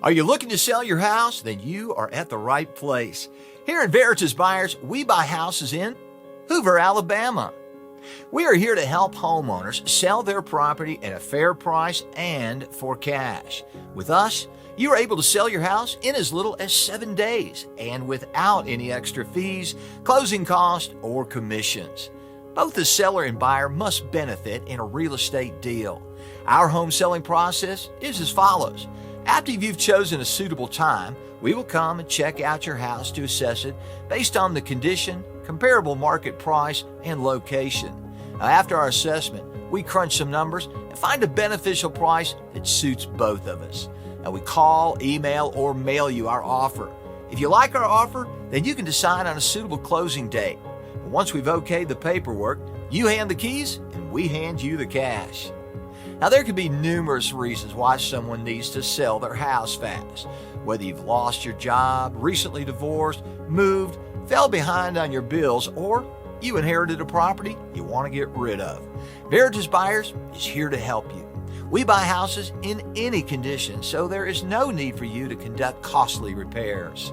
Are you looking to sell your house? Then you are at the right place. Here at Veritas Buyers, we buy houses in Hoover, Alabama. We are here to help homeowners sell their property at a fair price and for cash. With us, you are able to sell your house in as little as 7 days and without any extra fees, closing costs, or commissions. Both the seller and buyer must benefit in a real estate deal. Our home selling process is as follows. After you've chosen a suitable time, we will come and check out your house to assess it based on the condition, comparable market price, and location. Now, after our assessment, we crunch some numbers and find a beneficial price that suits both of us. Now, we call, email, or mail you our offer. If you like our offer, then you can decide on a suitable closing date. Once we've okayed the paperwork, you hand the keys and we hand you the cash. Now, there could be numerous reasons why someone needs to sell their house fast. Whether you've lost your job, recently divorced, moved, fell behind on your bills, or you inherited a property you want to get rid of. Veritas Buyers is here to help you. We buy houses in any condition, so there is no need for you to conduct costly repairs.